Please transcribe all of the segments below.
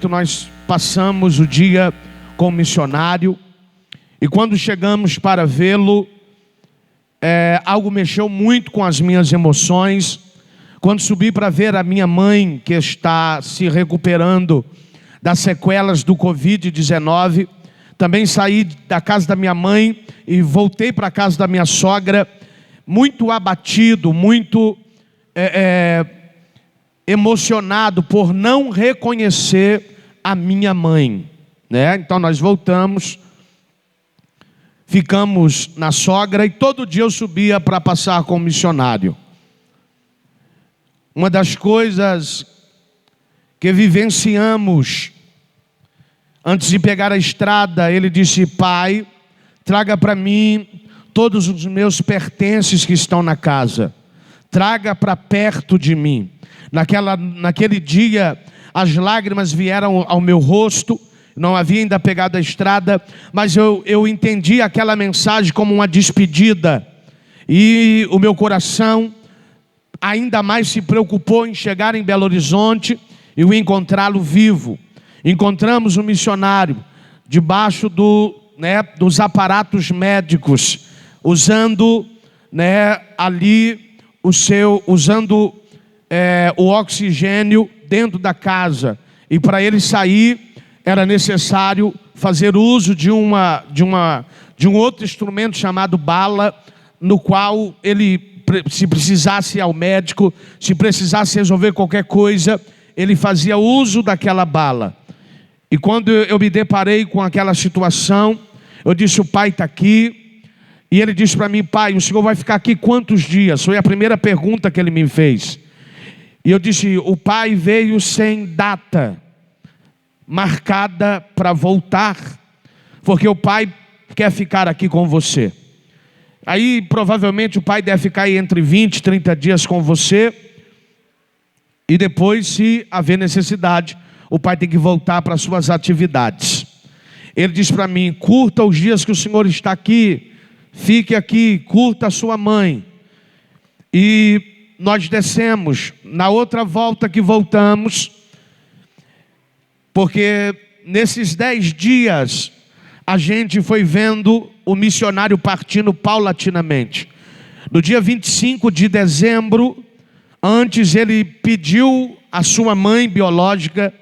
Nós passamos o dia com o missionário e quando chegamos para vê-lo, algo mexeu muito com as minhas emoções. Quando subi para ver a minha mãe, que está se recuperando das sequelas do Covid-19, também saí da casa da minha mãe e voltei para a casa da minha sogra, muito abatido, muito emocionado por não reconhecer a minha mãe, né? Então nós voltamos, ficamos na sogra e todo dia eu subia para passar com o missionário. Uma das coisas que vivenciamos antes de pegar a estrada, ele disse: pai, traga para mim todos os meus pertences que estão na casa, traga para perto de mim. Naquele dia, as lágrimas vieram ao meu rosto. Não havia ainda pegado a estrada, mas eu entendi aquela mensagem como uma despedida. E o meu coração ainda mais se preocupou em chegar em Belo Horizonte e o encontrá-lo vivo. Encontramos um missionário debaixo dos aparatos médicos, usando ali usando o oxigênio dentro da casa, e para ele sair era necessário fazer uso de um outro instrumento chamado bala, no qual ele, se precisasse ir ao médico, se precisasse resolver qualquer coisa, ele fazia uso daquela bala. E quando eu me deparei com aquela situação, eu disse: o pai está aqui. E ele disse para mim: pai, o senhor vai ficar aqui quantos dias? Foi a primeira pergunta que ele me fez. E eu disse: o pai veio sem data marcada para voltar, porque o pai quer ficar aqui com você. Aí provavelmente o pai deve ficar aí entre 20 e 30 dias com você, e depois, se haver necessidade, o pai tem que voltar para suas atividades. Ele disse para mim: curta os dias que o senhor está aqui, fique aqui, curta a sua mãe. E nós descemos. Na outra volta que voltamos, porque nesses 10 dias a gente foi vendo o missionário partindo paulatinamente. No dia 25 de dezembro, antes ele pediu a sua mãe biológica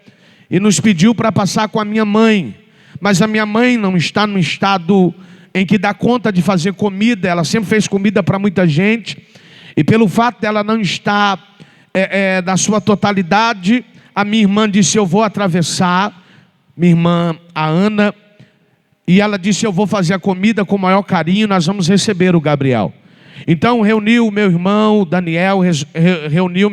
e nos pediu para passar com a minha mãe. Mas a minha mãe não está no estado em que dá conta de fazer comida. Ela sempre fez comida para muita gente, e pelo fato dela não estar na sua totalidade, a minha irmã disse: eu vou atravessar, minha irmã, a Ana, e ela disse: eu vou fazer a comida com o maior carinho, nós vamos receber o Gabriel. Então reuniu o meu irmão, o Daniel, reuniu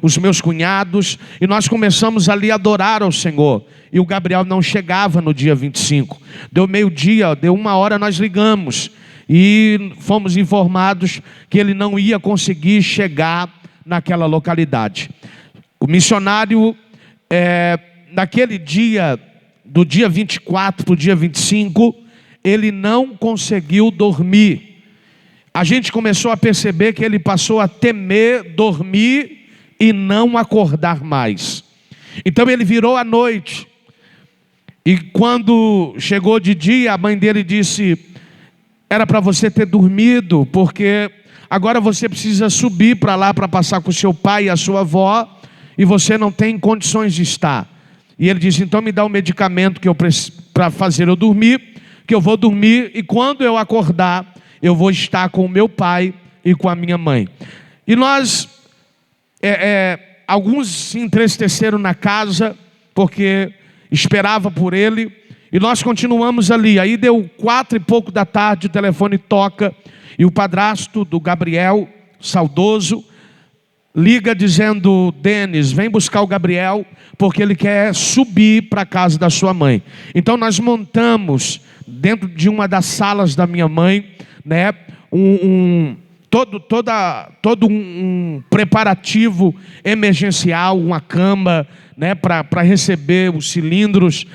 os meus cunhados, e nós começamos ali a adorar ao Senhor. E o Gabriel não chegava no dia 25. Deu meio-dia, deu 1 hora, nós ligamos e fomos informados que ele não ia conseguir chegar naquela localidade. O missionário, naquele dia, do dia 24 para o dia 25, ele não conseguiu dormir. A gente começou a perceber que ele passou a temer dormir e não acordar mais. Então ele virou à noite, e quando chegou de dia, a mãe dele disse: era para você ter dormido, porque agora você precisa subir para lá para passar com o seu pai e a sua avó, e você não tem condições de estar. E ele disse: então me dá um medicamento para fazer eu dormir, que eu vou dormir, e quando eu acordar, eu vou estar com o meu pai e com a minha mãe. E nós, alguns se entristeceram na casa, porque esperava por ele, e nós continuamos ali. Aí deu 4 e pouco da tarde, o telefone toca, e o padrasto do Gabriel, saudoso, liga dizendo: Denis, vem buscar o Gabriel, porque ele quer subir para a casa da sua mãe. Então nós montamos dentro de uma das salas da minha mãe, todo um preparativo emergencial, uma cama, para receber os cilindros,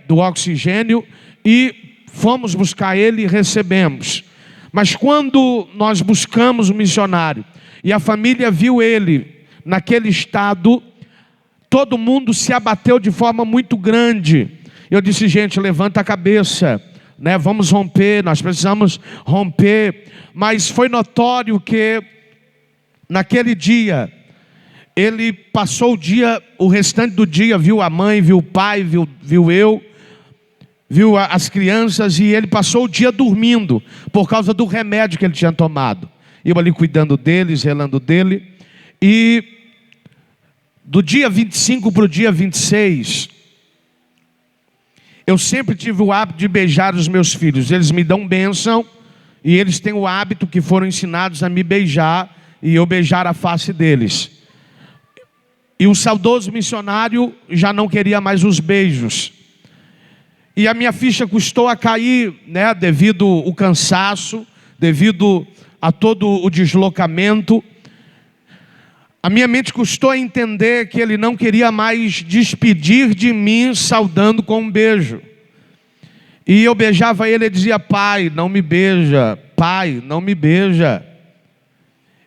do oxigênio, e fomos buscar ele e recebemos. Mas quando nós buscamos o missionário e a família viu ele naquele estado, todo mundo se abateu de forma muito grande. Eu disse, gente, levanta a cabeça, né? Vamos romper, nós precisamos romper. Mas foi notório que naquele dia, ele passou o dia, o restante do dia, viu a mãe, viu o pai, viu eu, viu as crianças, e ele passou o dia dormindo, por causa do remédio que ele tinha tomado. Eu ali cuidando dele, zelando dele. E do dia 25 para o dia 26, eu sempre tive o hábito de beijar os meus filhos. Eles me dão bênção, e eles têm o hábito que foram ensinados a me beijar, e eu beijar a face deles. E o saudoso missionário já não queria mais os beijos. E a minha ficha custou a cair, né, devido ao cansaço, devido a todo o deslocamento. A minha mente custou a entender que ele não queria mais despedir de mim saudando com um beijo. E eu beijava ele e dizia, pai, não me beija, pai, não me beija.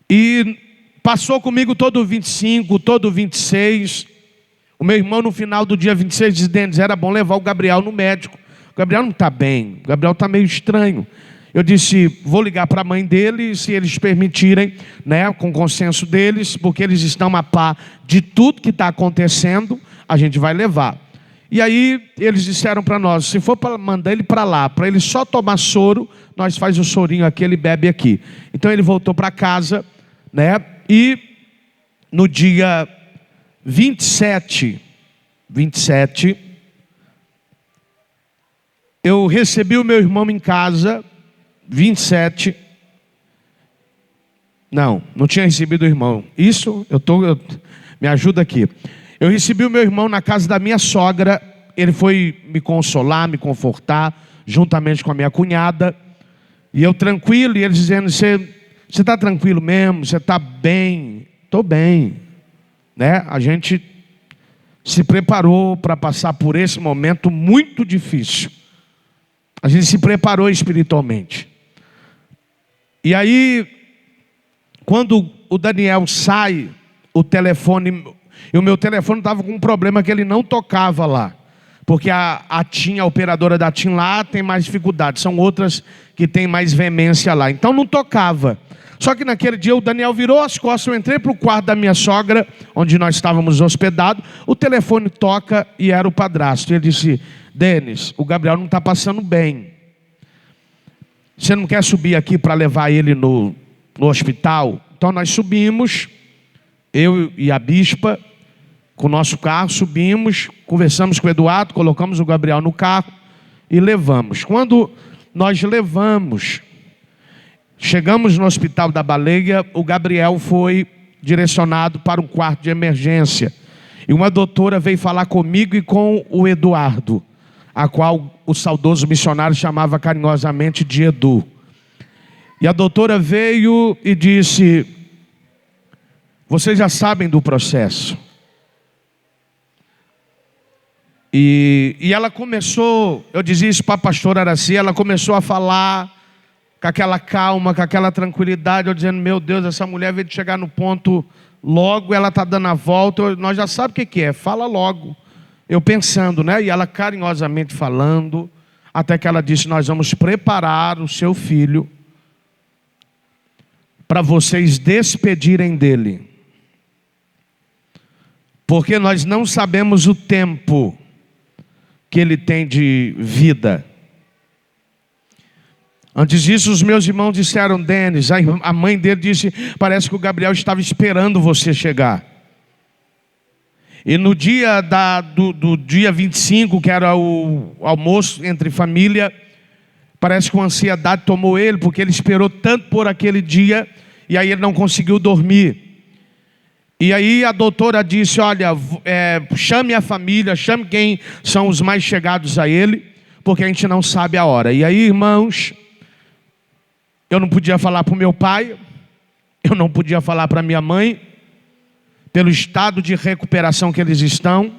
E passou comigo todo o 25, todo o 26. O meu irmão no final do dia 26 disse, Denis, era bom levar o Gabriel no médico. O Gabriel não está bem, o Gabriel está meio estranho. Eu disse, vou ligar para a mãe dele, se eles permitirem, né, com consenso deles, porque eles estão a par de tudo que está acontecendo, a gente vai levar. E aí eles disseram para nós, se for para mandar ele para lá, para ele só tomar soro, nós faz o sorinho aqui, ele bebe aqui. Então ele voltou para casa, né, e no dia 27, eu recebi o meu irmão em casa. 27, não tinha recebido o irmão. Isso, me ajuda aqui. Eu recebi o meu irmão na casa da minha sogra. Ele foi me consolar, me confortar, juntamente com a minha cunhada. E eu tranquilo, e eles dizendo, você está tranquilo mesmo? Você está bem? Estou bem, né? A gente se preparou para passar por esse momento muito difícil. A gente se preparou espiritualmente. E aí, quando o Daniel sai, o telefone, e o meu telefone estava com um problema que ele não tocava lá. Porque a TIM, a operadora da TIM lá, tem mais dificuldade. São outras que tem mais veemência lá. Então não tocava. Só que naquele dia o Daniel virou as costas, eu entrei para o quarto da minha sogra, onde nós estávamos hospedados, o telefone toca e era o padrasto. Ele disse, Denis, o Gabriel não está passando bem. Você não quer subir aqui para levar ele no hospital? Então nós subimos, eu e a bispa, com o nosso carro, subimos, conversamos com o Eduardo, colocamos o Gabriel no carro e levamos. Quando nós levamos, chegamos no hospital da Baleia, o Gabriel foi direcionado para um quarto de emergência. E uma doutora veio falar comigo e com o Eduardo, a qual o saudoso missionário chamava carinhosamente de Edu. E a doutora veio e disse, vocês já sabem do processo. E ela começou, eu dizia isso para a pastora Araci, ela começou a falar com aquela calma, com aquela tranquilidade, eu dizendo, meu Deus, essa mulher veio de chegar no ponto logo, ela está dando a volta, nós já sabemos o que é, fala logo. Eu pensando, né? E ela carinhosamente falando, até que ela disse, nós vamos preparar o seu filho para vocês despedirem dele. Porque nós não sabemos o tempo que ele tem de vida. Antes disso, os meus irmãos disseram, Denis, a mãe dele disse, parece que o Gabriel estava esperando você chegar. E no dia do dia 25, que era o almoço entre família, parece que uma ansiedade tomou ele, porque ele esperou tanto por aquele dia, e aí ele não conseguiu dormir. E aí a doutora disse, olha, chame a família, chame quem são os mais chegados a ele, porque a gente não sabe a hora. E aí, irmãos, eu não podia falar para o meu pai, eu não podia falar para minha mãe, pelo estado de recuperação que eles estão.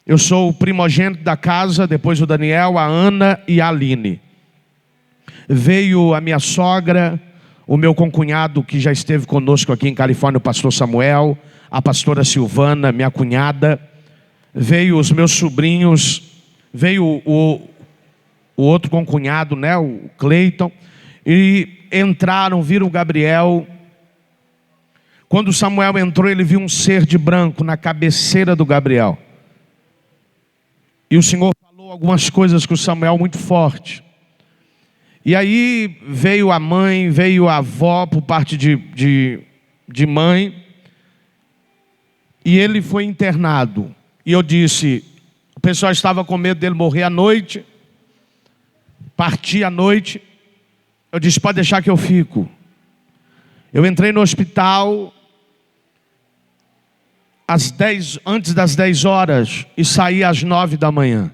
Eu sou o primogênito da casa, depois o Daniel, a Ana e a Aline. Veio a minha sogra, o meu concunhado que já esteve conosco aqui em Califórnia, o pastor Samuel, a pastora Silvana, minha cunhada, veio os meus sobrinhos, veio o outro concunhado, né, o Cleiton, e entraram, viram o Gabriel. Quando Samuel entrou, ele viu um ser de branco na cabeceira do Gabriel. E o Senhor falou algumas coisas com o Samuel muito forte. E aí veio a mãe, veio a avó por parte de mãe, e ele foi internado. E eu disse, o pessoal estava com medo dele morrer à noite, partir à noite. Eu disse, pode deixar que eu fico. Eu entrei no hospital antes das 10 horas e saí às 9 da manhã.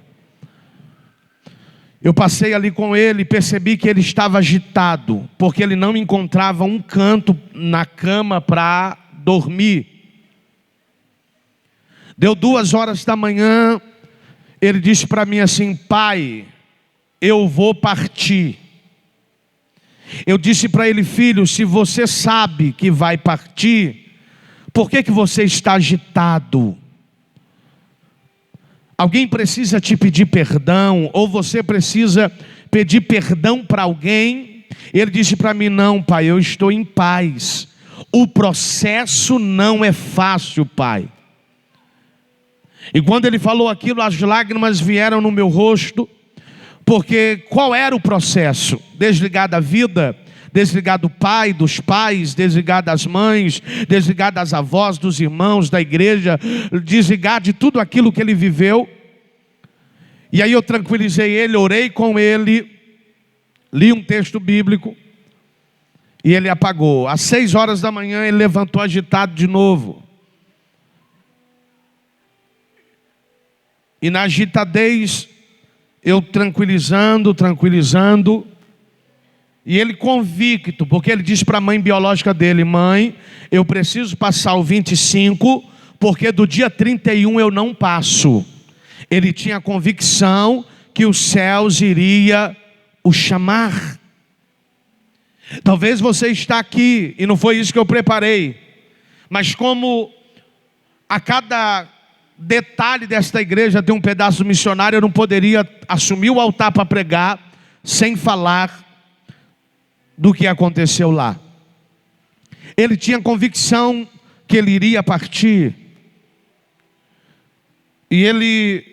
Eu passei ali com ele e percebi que ele estava agitado, porque ele não encontrava um canto na cama para dormir. Deu 2 horas da manhã, ele disse para mim assim, pai, eu vou partir. Eu disse para ele, filho, se você sabe que vai partir, por que você está agitado? Alguém precisa te pedir perdão, ou você precisa pedir perdão para alguém? Ele disse para mim, não pai, eu estou em paz. O processo não é fácil, pai. E quando ele falou aquilo, as lágrimas vieram no meu rosto, porque qual era o processo? Desligar da vida, desligar do pai, dos pais, desligar das mães, desligar das avós, dos irmãos, da igreja, desligar de tudo aquilo que ele viveu. E aí eu tranquilizei ele, orei com ele, li um texto bíblico, e ele apagou. Às 6 horas da manhã ele levantou agitado de novo. E na agitadez, eu tranquilizando, e ele convicto, porque ele disse para a mãe biológica dele, mãe, eu preciso passar o 25, porque do dia 31 eu não passo. Ele tinha a convicção que os céus iria o chamar. Talvez você está aqui, e não foi isso que eu preparei, mas como a cada detalhe desta igreja tem um pedaço missionário, eu não poderia assumir o altar para pregar, sem falar do que aconteceu lá. Ele tinha convicção que ele iria partir, e ele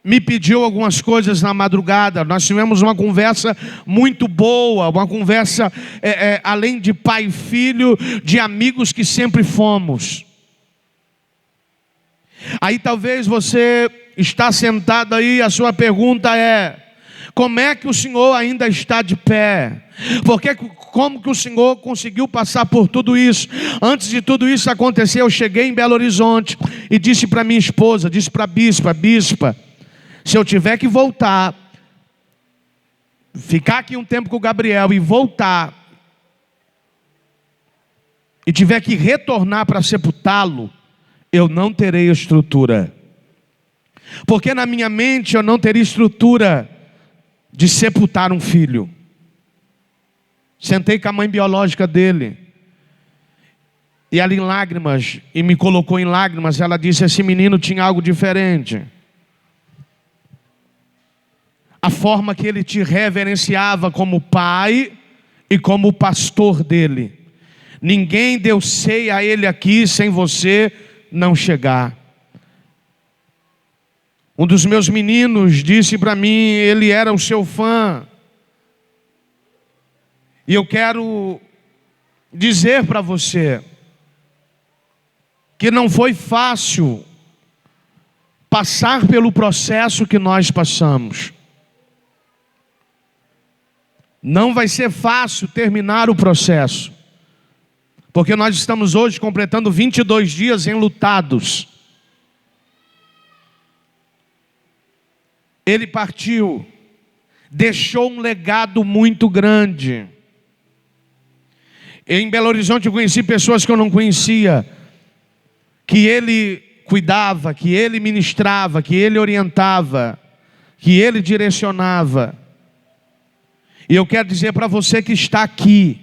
me pediu algumas coisas na madrugada. Nós tivemos uma conversa muito boa, uma conversa além de pai e filho, de amigos que sempre fomos. Aí talvez você está sentado aí, a sua pergunta é, como é que o Senhor ainda está de pé? Como que o Senhor conseguiu passar por tudo isso? Antes de tudo isso acontecer, eu cheguei em Belo Horizonte e disse para minha esposa, disse para a bispa, se eu tiver que voltar, ficar aqui um tempo com o Gabriel e voltar, e tiver que retornar para sepultá-lo, eu não terei estrutura. Porque na minha mente eu não teria estrutura de sepultar um filho. Sentei com a mãe biológica dele, e ela em lágrimas, e me colocou em lágrimas. Ela disse, esse menino tinha algo diferente. A forma que ele te reverenciava como pai e como pastor dele. Ninguém deu ceia a ele aqui sem você não chegar. Um dos meus meninos disse para mim, ele era o seu fã. E eu quero dizer para você que não foi fácil passar pelo processo que nós passamos. Não vai ser fácil terminar o processo, porque nós estamos hoje completando 22 dias enlutados. Ele partiu, deixou um legado muito grande. Em Belo Horizonte eu conheci pessoas que eu não conhecia, que ele cuidava, que ele ministrava, que ele orientava, que ele direcionava. E eu quero dizer para você que está aqui,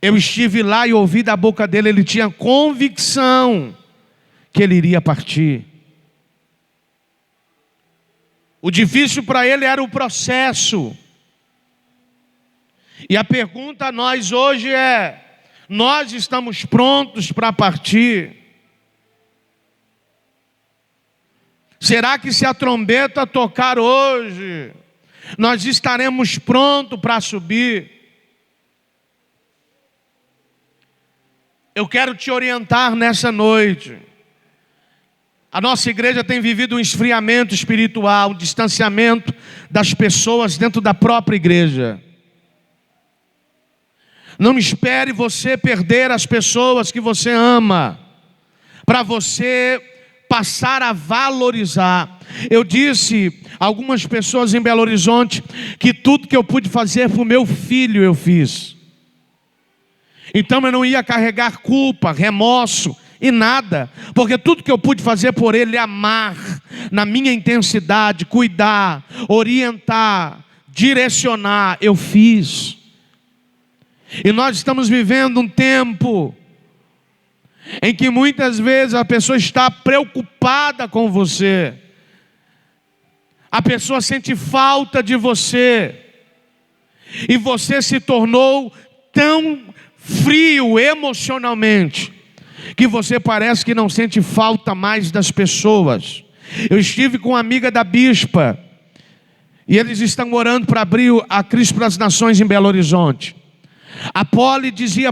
Eu estive lá e ouvi da boca dele, ele tinha convicção que ele iria partir. O difícil para ele era o processo. E a pergunta a nós hoje é: nós estamos prontos para partir? Será que se a trombeta tocar hoje, nós estaremos prontos para subir? Eu quero te orientar nessa noite. A nossa igreja tem vivido um esfriamento espiritual, um distanciamento das pessoas dentro da própria igreja. Não espere você perder as pessoas que você ama, para você passar a valorizar. Eu disse a algumas pessoas em Belo Horizonte que tudo que eu pude fazer para o meu filho eu fiz. Então eu não ia carregar culpa, remorso e nada, porque tudo que eu pude fazer por ele é amar na minha intensidade, cuidar, orientar, direcionar, eu fiz. E nós estamos vivendo um tempo em que muitas vezes a pessoa está preocupada com você, a pessoa sente falta de você, e você se tornou tão frio emocionalmente, que você parece que não sente falta mais das pessoas. Eu estive com uma amiga da bispa, e eles estão orando para abrir a Cristo para as Nações em Belo Horizonte. A Poli dizia